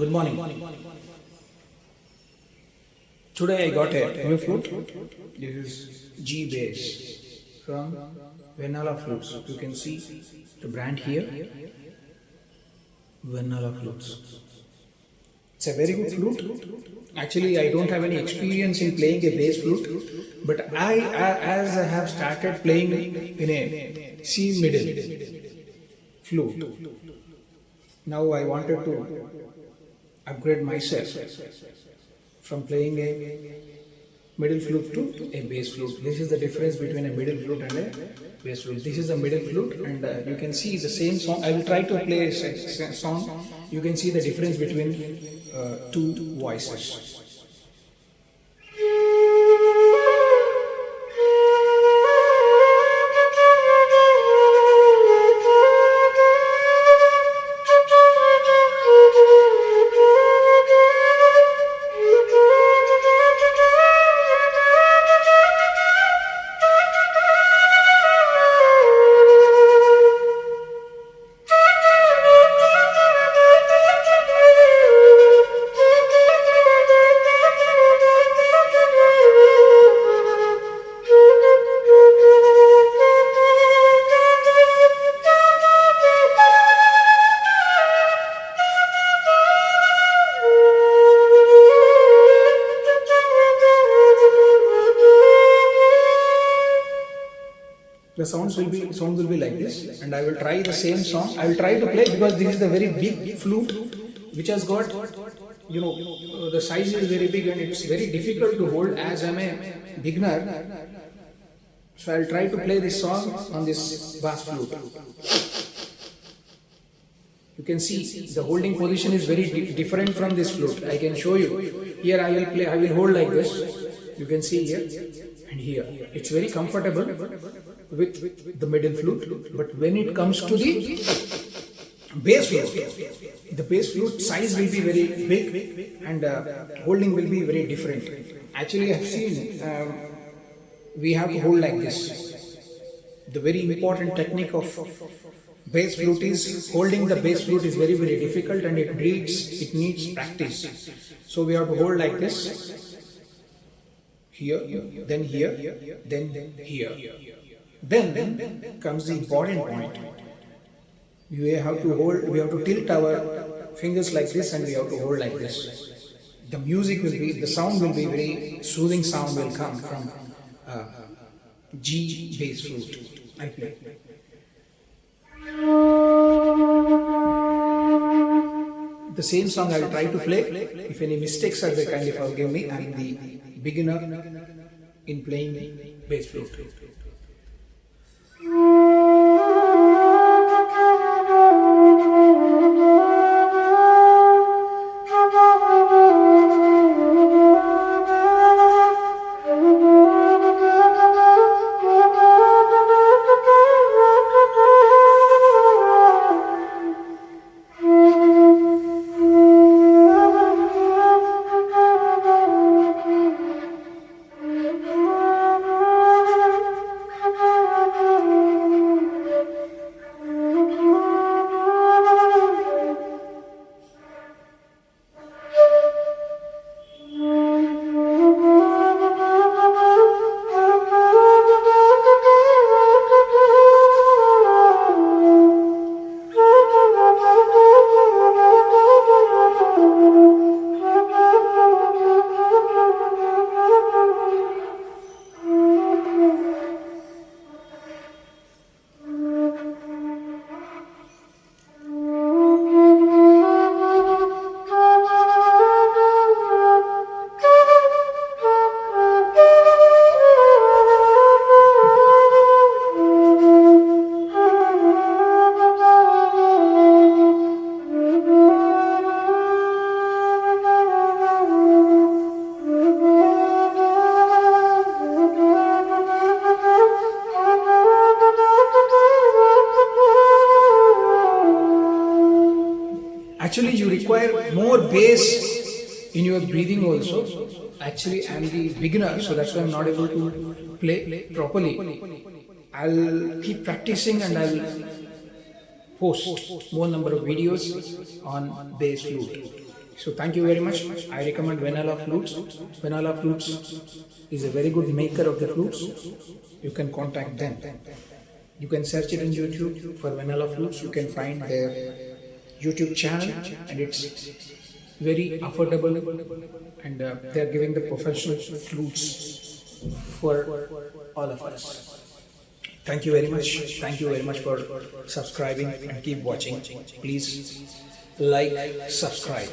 Good morning. Today I got a new flute. This is G bass from Vanilla Flutes. You can see the brand here, Vanilla Flutes. It's a very good flute. Actually, I don't have any experience in playing a bass flute, but as I have started playing in a C middle flute, now I wanted to upgrade myself from playing a middle flute to a bass flute. This is the difference between a middle flute and a bass flute. This is the middle flute, and you can see the same song. I will try to play a song. You can see the difference between two voices. The sound will be like this, and I will try the same song. I will try to play because this is the very big flute, which has got, the size is very big and it's very difficult to hold as I'm a beginner. So I will try to play this song on this bass flute. You can see the holding position is very different from this flute. I can show you. Here I will hold like this. You can see here and here. It's very comfortable with the middle flute, but when it comes to the bass flute, the bass flute size will be very big and holding will be very different. Actually, I have seen we have to hold like this. The very important technique of bass flute is holding the bass flute is very difficult, and it needs practice. So we have to hold like this. Here, then here, then here. Then comes the important point. We have to tilt our fingers like this, and we have to hold like this. The sound will be very soothing sound will come from G bass flute. I play. The same song I will try to play. If any mistakes are there, kindly forgive me. I am the beginner in playing bass flute. Actually, you require more bass in your breathing also. Actually, I am the beginner, so that's why I'm not able to play properly. I'll keep practicing and I'll post more number of videos on bass flute. So thank you very much. I recommend Vanilla Flutes. Vanilla Flutes is a very good maker of the flutes. You can contact them. You can search it in YouTube for Vanilla Flutes. You can find their YouTube channel, and it's very affordable, and they are giving the professional flutes for all of us. Thank you very much. Thank you very much for subscribing and keep watching. Please like, subscribe.